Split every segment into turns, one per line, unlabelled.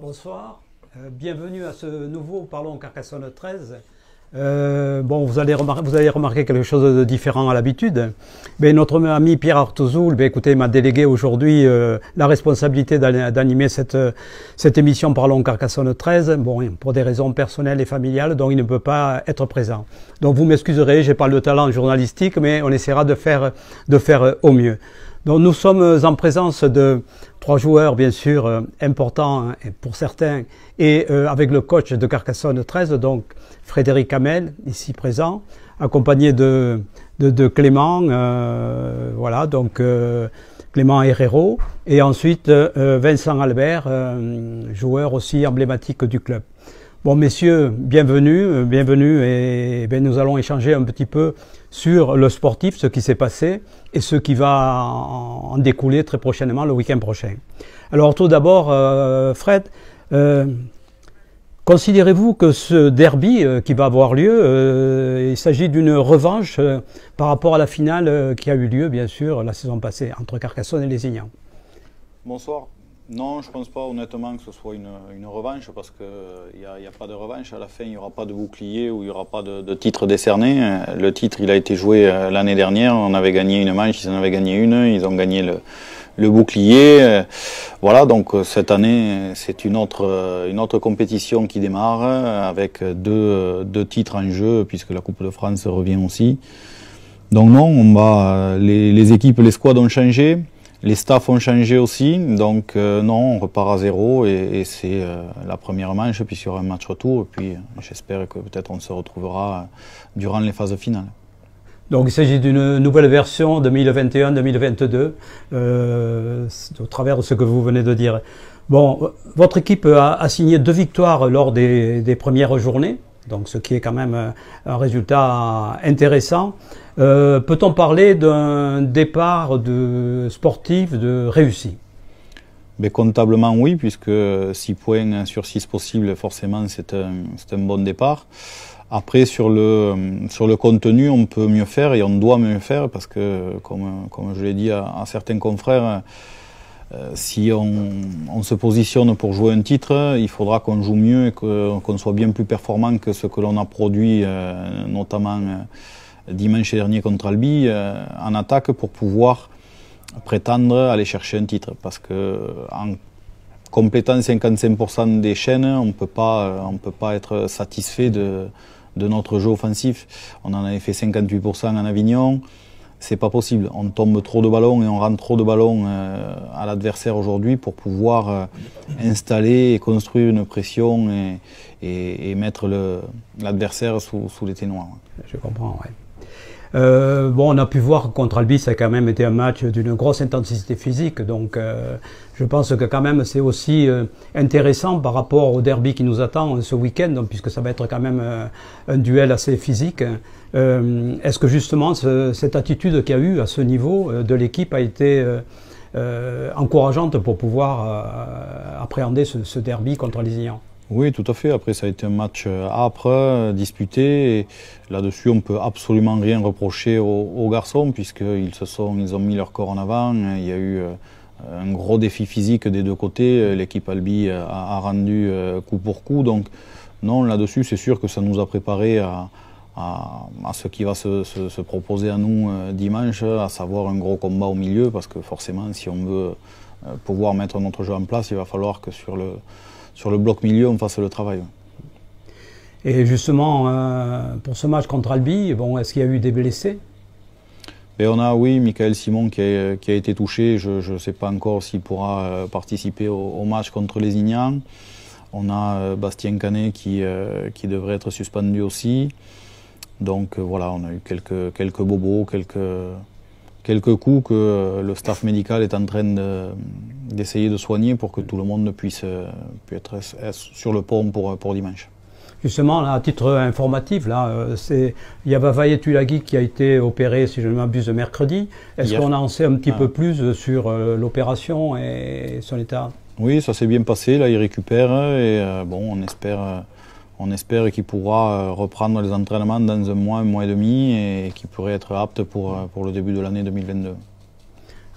Bonsoir, bienvenue à ce nouveau Parlons Carcassonne 13. Bon, vous allez remarquer quelque chose de différent à l'habitude. Notre ami Pierre Artouzoul, écoutez, m'a délégué aujourd'hui la responsabilité d'animer cette émission Parlons Carcassonne 13. Bon, pour des raisons personnelles et familiales, donc il ne peut pas être présent. Donc vous m'excuserez, j'ai pas le talent journalistique, mais on essaiera de faire au mieux. Donc nous sommes en présence de 3 joueurs bien sûr importants pour certains et avec le coach de Carcassonne 13, donc Frédéric Hamel, ici présent, accompagné de Clément, voilà, donc Clément Herrero, et ensuite Vincent Albert, joueur aussi emblématique du club. Bon messieurs, bienvenue et nous allons échanger un petit peu sur le sportif, ce qui s'est passé et ce qui va en découler très prochainement, le week-end prochain. Alors tout d'abord, Fred, considérez-vous que ce derby qui va avoir lieu, il s'agit d'une revanche par rapport à la finale qui a eu lieu, bien sûr, la saison passée, entre Carcassonne et Lézignan?
Bonsoir. Non, je ne pense pas honnêtement que ce soit une revanche parce qu'il n'y a pas de revanche. À la fin, il n'y aura pas de bouclier ou il n'y aura pas de titre décerné. Le titre, il a été joué l'année dernière. On avait gagné une manche, ils en avaient gagné une. Ils ont gagné le bouclier. Voilà, donc cette année, c'est une autre compétition qui démarre avec deux titres en jeu puisque la Coupe de France revient aussi. Donc non, les équipes, les squads ont changé. Les staffs ont changé aussi, donc non, on repart à zéro et c'est la première manche, puis il y aura un match retour, et puis j'espère que peut-être on se retrouvera durant les phases finales.
Donc il s'agit d'une nouvelle version 2021-2022, au travers de ce que vous venez de dire. Bon, votre équipe a signé 2 victoires lors des premières journées, donc ce qui est quand même un résultat intéressant. Peut-on parler d'un départ de sportif réussi?
Mais comptablement oui, puisque 6 points sur 6 possibles, forcément c'est un bon départ. Après sur le contenu, on peut mieux faire et on doit mieux faire parce que comme je l'ai dit à certains confrères, si on se positionne pour jouer un titre, il faudra qu'on joue mieux et qu'on soit bien plus performant que ce que l'on a produit, notamment dimanche dernier contre Albi, en attaque pour pouvoir prétendre aller chercher un titre. Parce que en complétant 55% des chaînes, on ne peut pas être satisfait de notre jeu offensif. On en avait fait 58% en Avignon. C'est pas possible. On tombe trop de ballons et on rentre trop de ballons à l'adversaire aujourd'hui pour pouvoir installer et construire une pression et mettre l'adversaire sous les ténoirs.
Je comprends, oui. Bon, on a pu voir contre Albi, ça a quand même été un match d'une grosse intensité physique, donc je pense que quand même c'est aussi intéressant par rapport au derby qui nous attend ce week-end, puisque ça va être quand même un duel assez physique. Est-ce que justement cette attitude qu'il y a eu à ce niveau de l'équipe a été encourageante pour pouvoir appréhender ce derby contre Lézignan?
Oui, tout à fait. Après, ça a été un match âpre, disputé. Et là-dessus, on ne peut absolument rien reprocher aux garçons, puisqu'ils ont mis leur corps en avant. Il y a eu un gros défi physique des deux côtés. L'équipe Albi a rendu coup pour coup. Donc, non, là-dessus, c'est sûr que ça nous a préparé à ce qui va se proposer à nous dimanche, à savoir un gros combat au milieu, parce que forcément, si on veut pouvoir mettre notre jeu en place, il va falloir que sur le bloc milieu, on fasse le travail.
Et justement, pour ce match contre Albi, bon, est-ce qu'il y a eu des blessés?
Et on a, oui, Michael Simon qui a été touché. Je ne sais pas encore s'il pourra participer au match contre Lézignan. On a Bastien Canet qui devrait être suspendu aussi. Donc voilà, on a eu quelques bobos, quelques coups que le staff médical est en train d'essayer de soigner pour que tout le monde puisse être sur le pont pour dimanche.
Justement, là, à titre informatif, il y a Vavaye Tulagi qui a été opéré, si je ne m'abuse, mercredi. Est-ce qu'on en sait un petit peu plus sur l'opération et son état?
Oui, ça s'est bien passé, là il récupère et bon, on espère qu'il pourra reprendre les entraînements dans un mois et demi et qu'il pourrait être apte pour le début de l'année 2022.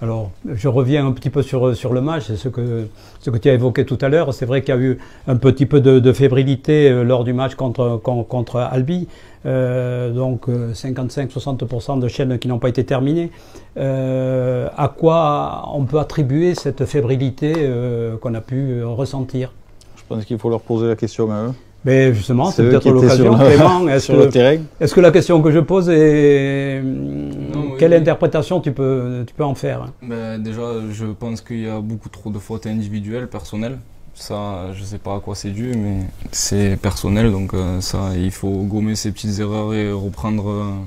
Alors, je reviens un petit peu sur le match, c'est ce que tu as évoqué tout à l'heure. C'est vrai qu'il y a eu un petit peu de fébrilité lors du match contre Albi. Donc 55-60% de chaînes qui n'ont pas été terminées. À quoi on peut attribuer cette fébrilité qu'on a pu ressentir?
Je pense qu'il faut leur poser la question à eux.
Mais justement, c'est peut-être l'occasion.
Sur le terrain.
Est-ce que la question que je pose est... Quelle interprétation tu peux en faire?
Déjà, je pense qu'il y a beaucoup trop de fautes individuelles, personnelles. Ça, je ne sais pas à quoi c'est dû, mais c'est personnel. Donc ça, il faut gommer ces petites erreurs et reprendre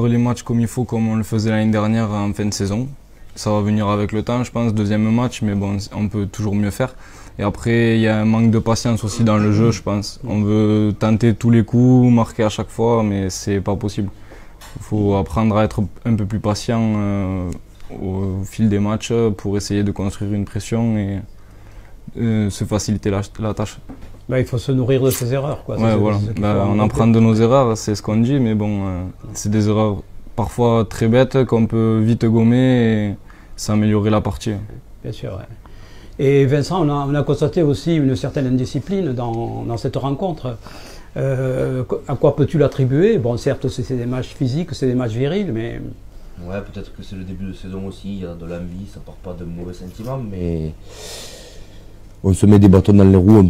les matchs comme il faut, comme on le faisait l'année dernière en fin de saison. Ça va venir avec le temps, je pense, deuxième match, mais bon, on peut toujours mieux faire. Et après, il y a un manque de patience aussi dans le jeu, je pense. On veut tenter tous les coups, marquer à chaque fois, mais c'est pas possible. Il faut apprendre à être un peu plus patient au fil des matchs pour essayer de construire une pression et se faciliter la tâche.
Il faut se nourrir de ses erreurs, quoi.
Ouais, voilà. On apprend de nos erreurs, c'est ce qu'on dit, mais bon, c'est des erreurs parfois très bêtes qu'on peut vite gommer et s'améliorer la partie.
Bien sûr, ouais. Et Vincent, on a constaté aussi une certaine indiscipline dans cette rencontre. À quoi peux-tu l'attribuer? Bon, certes, c'est des matchs physiques, c'est des matchs virils, mais...
Ouais, peut-être que c'est le début de saison aussi, il y a de l'envie, ça part pas de mauvais sentiments, mais on se met des bâtons dans les roues un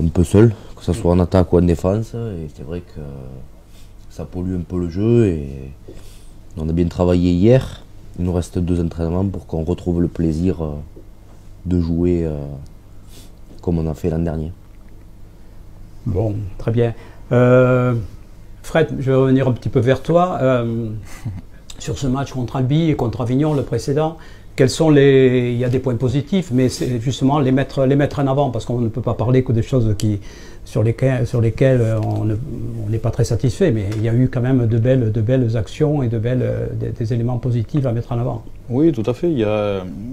peu seul, que ce soit en attaque ou en défense, et c'est vrai que ça pollue un peu le jeu, et on a bien travaillé hier. Il nous reste 2 entraînements pour qu'on retrouve le plaisir de jouer comme on a fait l'an dernier.
Bon, très bien. Fred, je vais revenir un petit peu vers toi. Sur ce match contre Albi et contre Avignon, le précédent, quels sont les... Il y a des points positifs, mais c'est justement les mettre en avant, parce qu'on ne peut pas parler que des choses sur lesquelles on n'est pas très satisfait, mais il y a eu quand même de belles actions et des éléments positifs à mettre en avant.
Oui, tout à fait.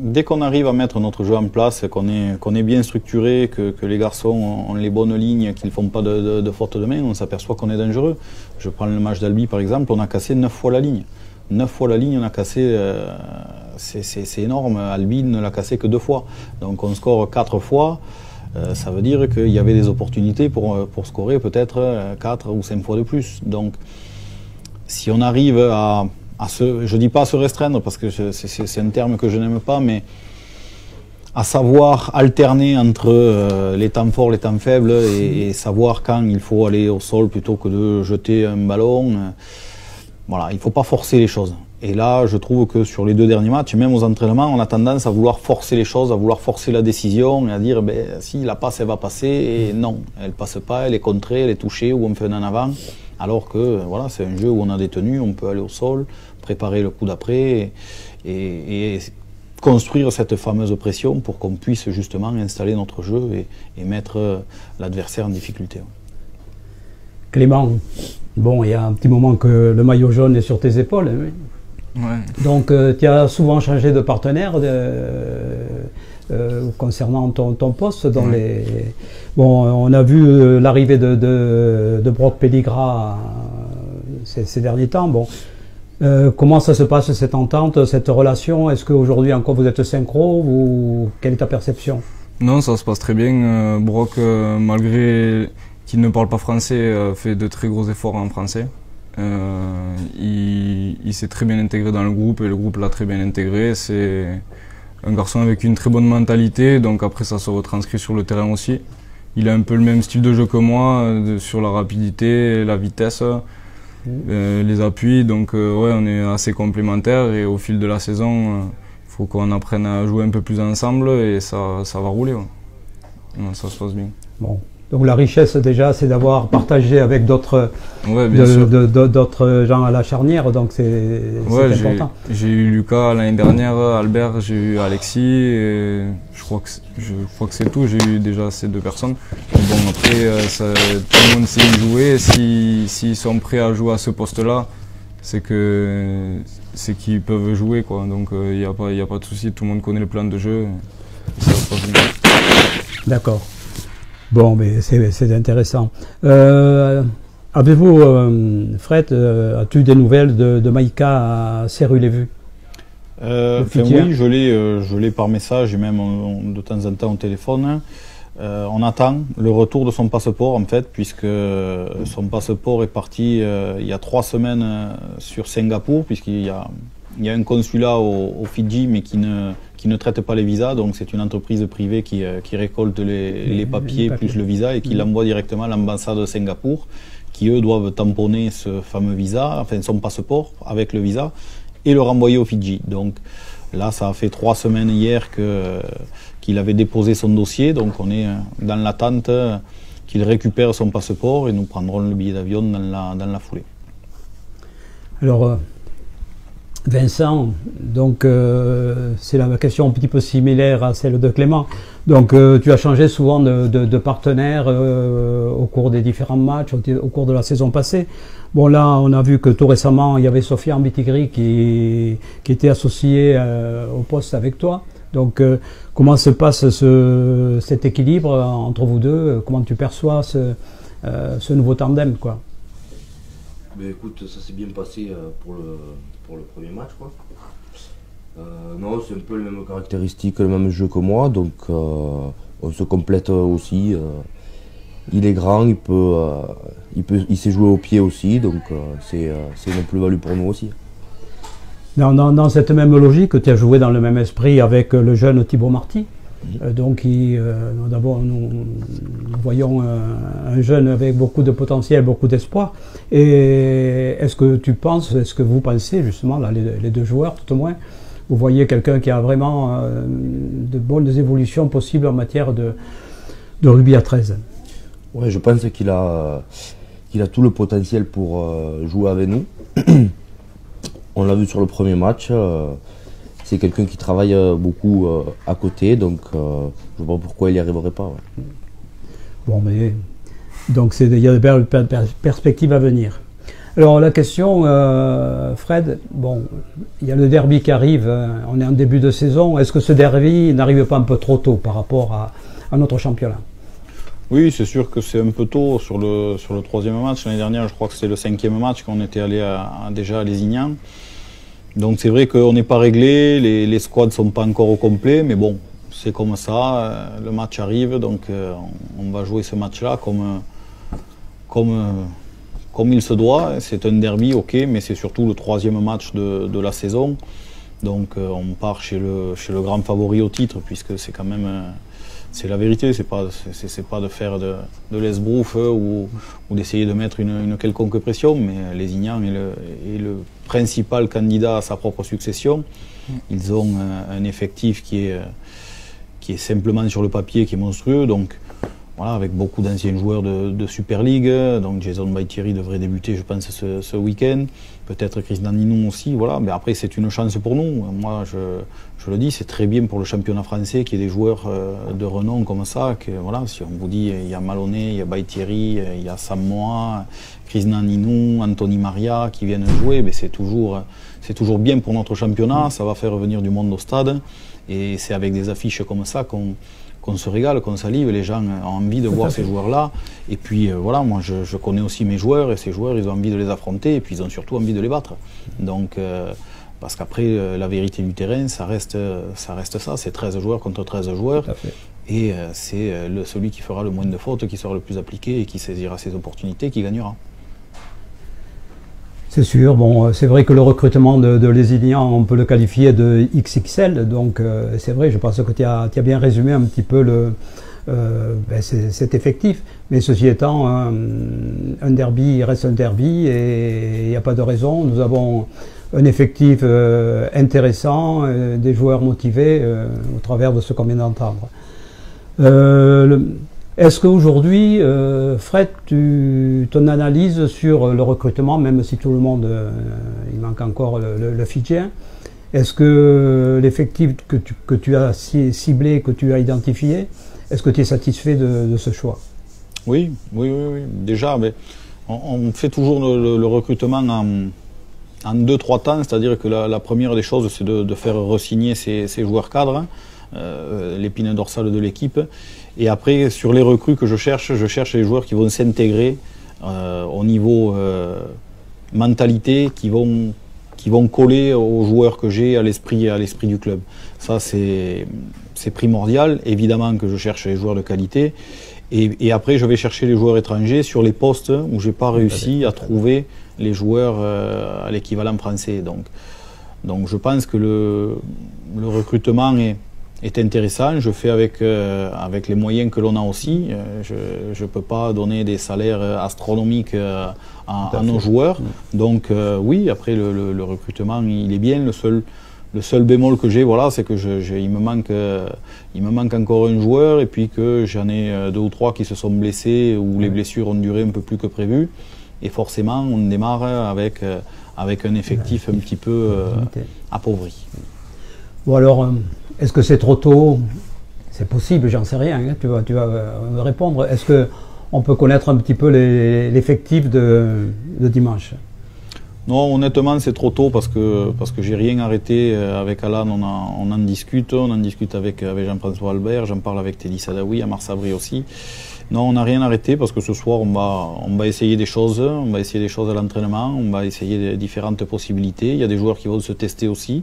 Dès qu'on arrive à mettre notre jeu en place, qu'on est bien structuré, que les garçons ont les bonnes lignes, qu'ils ne font pas de faute de main, on s'aperçoit qu'on est dangereux. Je prends le match d'Albi par exemple, on a cassé 9 fois la ligne. 9 fois la ligne, on a cassé, c'est énorme. Albi ne l'a cassé que 2 fois. Donc on score 4 fois. Ça veut dire qu'il y avait des opportunités pour scorer peut-être 4 ou 5 fois de plus. Donc si on arrive je ne dis pas à se restreindre parce que c'est un terme que je n'aime pas, mais à savoir alterner entre les temps forts, les temps faibles et savoir quand il faut aller au sol plutôt que de jeter un ballon. Voilà, il ne faut pas forcer les choses. Et là, je trouve que sur les 2 derniers matchs, même aux entraînements, on a tendance à vouloir forcer les choses, à vouloir forcer la décision et à dire si la passe, elle va passer. Et non, elle ne passe pas, elle est contrée, elle est touchée ou on fait un en avant. Alors que voilà, c'est un jeu où on a des tenues, on peut aller au sol, préparer le coup d'après et construire cette fameuse pression pour qu'on puisse justement installer notre jeu et mettre l'adversaire en difficulté.
Clément, bon, il y a un petit moment que le maillot jaune est sur tes épaules. Hein.
Ouais.
Donc, tu as souvent changé de partenaire concernant ton poste. Dans Bon, on a vu l'arrivée de Brock Pelligra ces derniers temps. Bon, comment ça se passe cette entente, cette relation? Est-ce qu'aujourd'hui encore vous êtes synchro ou quelle est ta perception?
Non, ça se passe très bien. Brock, malgré qu'il ne parle pas français, fait de très gros efforts en français. Il s'est très bien intégré dans le groupe et le groupe l'a très bien intégré. C'est un garçon avec une très bonne mentalité, donc après ça se retranscrit sur le terrain aussi. Il a un peu le même style de jeu que moi, sur la rapidité, la vitesse, les appuis, donc ouais, on est assez complémentaires et au fil de la saison, il faut qu'on apprenne à jouer un peu plus ensemble et ça va rouler. Ouais. Ouais, ça se passe bien.
Bon. Donc la richesse déjà, c'est d'avoir partagé avec d'autres gens à la charnière, donc c'est important.
J'ai eu Lucas l'année dernière, Albert, j'ai eu Alexis, et je crois que c'est tout, j'ai eu déjà ces 2 personnes. Mais bon, après, tout le monde sait y jouer, s'ils sont prêts à jouer à ce poste-là, c'est qu'ils peuvent jouer, quoi. Donc il n'y a pas de souci, tout le monde connaît le plan de jeu, et ça se passe bien.
D'accord. Bon, mais c'est intéressant. Avez-vous, Fred, as-tu des nouvelles de Maïka à Serru-les-Vues?
Oui, je l'ai par message et même de temps en temps au téléphone. On attend le retour de son passeport en fait, puisque son passeport est parti il y a 3 semaines sur Singapour, puisqu'il y a un consulat au Fidji mais qui ne traite pas les visas, donc c'est une entreprise privée qui récolte les papiers plus le visa et qui l'envoie directement à l'ambassade de Singapour, qui eux doivent tamponner ce fameux visa, enfin son passeport avec le visa et le renvoyer au Fidji. Donc là ça a fait 3 semaines hier qu'il avait déposé son dossier, donc on est dans l'attente qu'il récupère son passeport et nous prendrons le billet d'avion dans la foulée.
Alors Vincent, donc c'est la question un petit peu similaire à celle de Clément. Donc tu as changé souvent de partenaire au cours des différents matchs, au cours de la saison passée. Bon là, on a vu que tout récemment, il y avait Sofiane Bitigri qui était associée au poste avec toi. Donc comment se passe cet équilibre entre vous deux? Comment tu perçois ce nouveau tandem, quoi?
Mais écoute, ça s'est bien passé pour le premier match, quoi. Non, c'est un peu les mêmes caractéristiques, le même jeu que moi, donc on se complète aussi. Il est grand, il sait jouer au pied aussi, donc c'est une plus-value pour nous aussi.
Dans cette même logique, tu as joué dans le même esprit avec le jeune Thibaut Marty. Donc d'abord nous voyons un jeune avec beaucoup de potentiel, beaucoup d'espoir. Et est-ce que vous pensez justement, là, les deux joueurs tout au moins, vous voyez quelqu'un qui a vraiment de bonnes évolutions possibles en matière de rugby à 13?
Ouais, je pense qu'il a tout le potentiel pour jouer avec nous. On l'a vu sur le premier match. C'est quelqu'un qui travaille beaucoup à côté, donc je ne vois pas pourquoi il n'y arriverait pas. Ouais.
Bon, mais donc il y a de belles perspectives à venir. Alors la question, Fred, bon, il y a le derby qui arrive, on est en début de saison. Est-ce que ce derby n'arrive pas un peu trop tôt par rapport à notre championnat?
Oui, c'est sûr que c'est un peu tôt sur le 3e match. L'année dernière, je crois que c'était le 5e match qu'on était allé déjà à Lézignan. Donc c'est vrai qu'on n'est pas réglé, les squads ne sont pas encore au complet, mais bon, c'est comme ça, le match arrive, donc on va jouer ce match-là comme il se doit. C'est un derby, ok, mais c'est surtout le 3e match de la saison. Donc on part chez le grand favori au titre, puisque c'est quand même... c'est la vérité, c'est pas de faire de l'esbrouf ou d'essayer de mettre une quelconque pression, mais Lézignan est le principal candidat à sa propre succession. Ils ont un effectif qui est simplement sur le papier, qui est monstrueux, donc voilà, avec beaucoup d'anciens joueurs de Super League. Donc Jason Baitieri devrait débuter, je pense, ce week-end. Peut-être Chris Naninou aussi, voilà. Mais après, c'est une chance pour nous. Moi, je le dis, c'est très bien pour le championnat français qu'il y ait des joueurs de renom comme ça. Que, voilà, si on vous dit, il y a Maloney, il y a Baitieri, il y a Sam Moa, Chris Naninou, Anthony Maria qui viennent jouer, mais c'est toujours bien pour notre championnat. Ça va faire venir du monde au stade. Et c'est avec des affiches comme ça qu'on se régale, qu'on salive, les gens ont envie de voir ces joueurs-là. Et puis voilà, moi je connais aussi mes joueurs, et ces joueurs, ils ont envie de les affronter, et puis ils ont surtout envie de les battre. Donc, parce qu'après, la vérité du terrain, ça reste ça, c'est 13 joueurs contre 13 joueurs. Et c'est celui qui fera le moins de fautes, qui sera le plus appliqué, et qui saisira ses opportunités, qui gagnera.
C'est sûr, bon, c'est vrai que le recrutement de Lézignan, on peut le qualifier de XXL, donc c'est vrai, je pense que tu as bien résumé un petit peu cet effectif, mais ceci étant, un derby reste un derby et il n'y a pas de raison. Nous avons un effectif intéressant, des joueurs motivés au travers de ce qu'on vient d'entendre. Est-ce qu'aujourd'hui, Fred, ton analyse sur le recrutement, même si tout le monde, il manque encore le Fidjien, est-ce que l'effectif que tu as ciblé, que tu as identifié, est-ce que tu es satisfait de ce choix?
Oui. Déjà, mais on fait toujours le recrutement en 2-3 temps, c'est-à-dire que la première des choses, c'est de faire re-signer ces joueurs cadres, l'épine dorsale de l'équipe. Et après, sur les recrues que je cherche les joueurs qui vont s'intégrer au niveau mentalité, qui vont vont coller aux joueurs que j'ai, à l'esprit du club. Ça, c'est primordial. Évidemment que je cherche les joueurs de qualité. Et après, je vais chercher les joueurs étrangers sur les postes où je n'ai pas réussi à trouver les joueurs à l'équivalent français. Donc je pense que le recrutement est intéressant. Je fais avec les moyens que l'on a aussi. Je ne peux pas donner des salaires astronomiques à nos joueurs. Donc oui, après le recrutement, il est bien. Le seul bémol que j'ai, voilà, c'est que il me manque encore un joueur et puis que j'en ai 2 ou 3 qui se sont blessés ou les blessures ont duré un peu plus que prévu. Et forcément, on démarre avec un effectif un petit peu appauvri.
Bon alors, est-ce que c'est trop tôt? C'est possible, j'en sais rien, hein, tu vas me répondre. Est-ce qu'on peut connaître un petit peu l'effectif de dimanche?
Non, honnêtement, c'est trop tôt parce que j'ai rien arrêté avec Alan. On en discute avec Jean-François Albert, j'en parle avec Teddy Sadawi, Amar Sabri aussi. Non, on n'a rien arrêté parce que ce soir, on va essayer des choses. On va essayer des choses à l'entraînement, on va essayer différentes possibilités. Il y a des joueurs qui vont se tester aussi.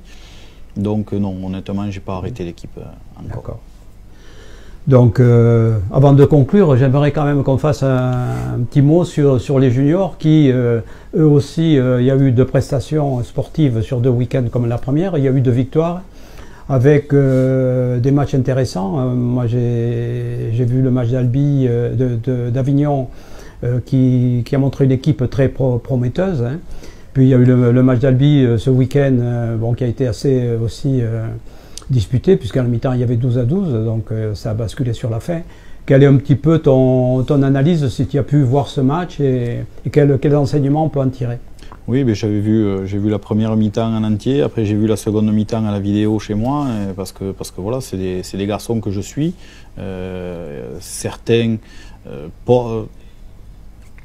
Donc non, honnêtement, j'ai pas arrêté l'équipe encore.
D'accord. Donc, avant de conclure, j'aimerais quand même qu'on fasse un petit mot sur les juniors qui, eux aussi, il y a eu 2 prestations sportives sur 2 week-ends comme la première. Il y a eu 2 victoires avec des matchs intéressants. Moi, j'ai vu le match d'Albi, d'Avignon, qui a montré une équipe très prometteuse. Hein. Puis il y a eu le match d'Albi ce week-end, qui a été assez aussi disputé, puisqu'à la mi-temps il y avait 12-12, donc ça a basculé sur la fin. Quel est un petit peu ton analyse, si tu as pu voir ce match, et quels enseignements on peut en tirer?
Oui, j'ai vu la première mi-temps en entier, après j'ai vu la seconde mi-temps à la vidéo chez moi, parce que voilà, c'est des garçons que je suis. Certains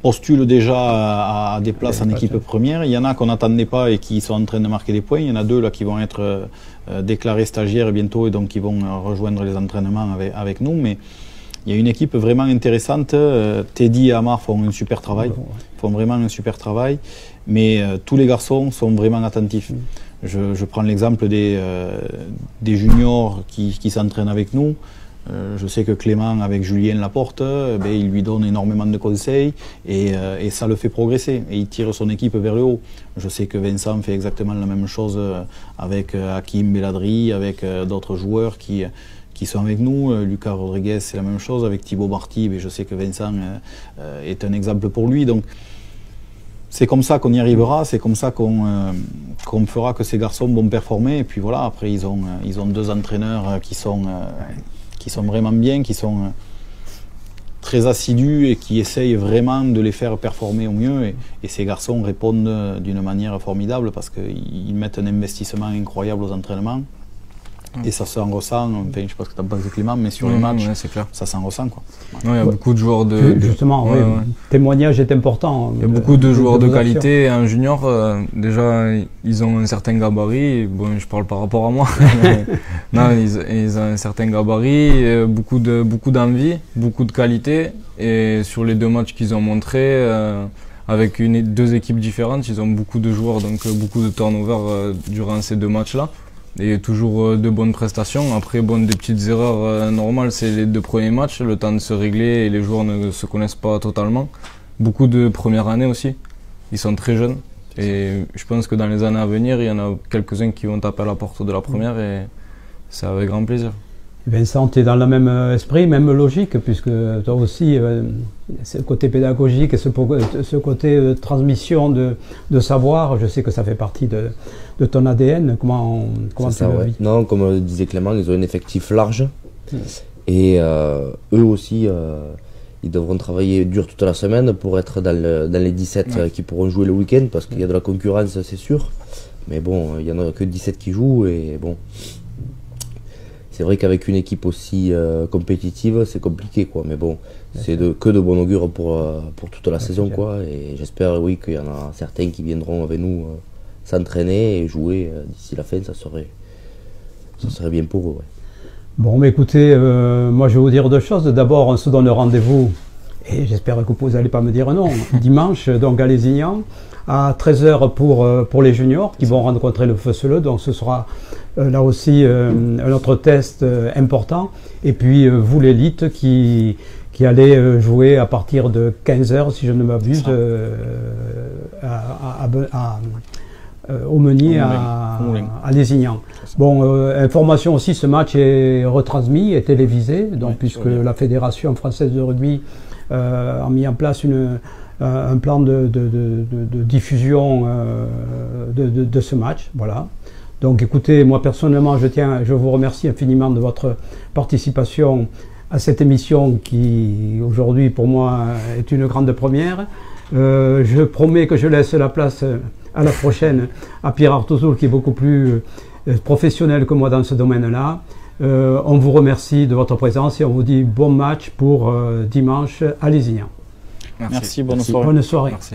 postulent déjà à des places en équipe première. Il y en a qu'on n'attendait pas et qui sont en train de marquer des points. Il y en a 2 là qui vont être déclarés stagiaires bientôt et donc qui vont rejoindre les entraînements avec nous. Mais il y a une équipe vraiment intéressante. Teddy et Amar font un super travail, font vraiment un super travail. Mais tous les garçons sont vraiment attentifs. Je prends l'exemple des juniors qui s'entraînent avec nous. Je sais que Clément, avec Julien Laporte, il lui donne énormément de conseils et ça le fait progresser. Et il tire son équipe vers le haut. Je sais que Vincent fait exactement la même chose avec Hakim Belladri, avec d'autres joueurs qui sont avec nous. Lucas Rodriguez, c'est la même chose. Avec Thibaut Marty, je sais que Vincent est un exemple pour lui. Donc, c'est comme ça qu'on y arrivera, c'est comme ça qu'on fera que ces garçons vont performer. Et puis voilà, après, ils ont 2 entraîneurs qui sont vraiment bien, qui sont très assidus et qui essayent vraiment de les faire performer au mieux. Et ces garçons répondent d'une manière formidable parce qu'ils mettent un investissement incroyable aux entraînements. Et ça s'en ressent, enfin, je ne sais pas ce que tu en penses Clément, mais sur les matchs, ça s'en ressent. Quoi.
Il y a beaucoup de joueurs de...
Justement, le témoignage est important.
Il y a beaucoup de joueurs de qualité. En junior, déjà, ils ont un certain gabarit. Bon, je parle par rapport à moi. Non, ils ont un certain gabarit, beaucoup d'envie, beaucoup de qualité. Et sur les 2 matchs qu'ils ont montrés, avec 2 équipes différentes, ils ont beaucoup de joueurs, donc beaucoup de turnover durant ces 2 matchs-là. Et toujours de bonnes prestations. Après, des petites erreurs normales, c'est les 2 premiers matchs, le temps de se régler et les joueurs ne se connaissent pas totalement. Beaucoup de première année aussi. Ils sont très jeunes. Et je pense que dans les années à venir, il y en a quelques-uns qui vont taper à la porte de la première et c'est avec grand plaisir.
Vincent, tu es dans le même esprit, même logique, puisque toi aussi, ce côté pédagogique et ce côté transmission de savoir, je sais que ça fait partie de ton ADN. Comment tu le vis?
Non, comme disait Clément, ils ont un effectif large. Et eux aussi, ils devront travailler dur toute la semaine pour être dans les 17 qui pourront jouer le week-end, parce qu'il y a de la concurrence, c'est sûr. Mais bon, il n'y en a que 17 qui jouent, et bon... C'est vrai qu'avec une équipe aussi compétitive, c'est compliqué, quoi. Mais bon, c'est que de bon augure pour toute la saison, quoi. Et j'espère, oui, qu'il y en a certains qui viendront avec nous s'entraîner et jouer d'ici la fin. Ça serait bien pour eux, ouais.
Bon, mais écoutez, moi je vais vous dire 2 choses. D'abord, on se donne rendez-vous et j'espère que vous n'allez pas me dire non, dimanche, donc à Lézignan, à 13h pour les juniors qui vont rencontrer le Feuceleux, donc ce sera là aussi un autre test important, et puis vous l'élite qui allait jouer à partir de 15h si je ne m'abuse au Meunier à Lézignan. Bon, information aussi, ce match est retransmis, est télévisé, donc puisque la Fédération française de rugby a mis en place un plan de diffusion de ce match. Voilà. Donc écoutez, moi personnellement, je vous remercie infiniment de votre participation à cette émission qui aujourd'hui pour moi est une grande première. Je promets que je laisse la place à la prochaine à Pierre Artouzoul qui est beaucoup plus professionnel que moi dans ce domaine-là. On vous remercie de votre présence et on vous dit bon match pour dimanche à Lézignan.
Merci, bonne soirée.
Bonne soirée.
Merci.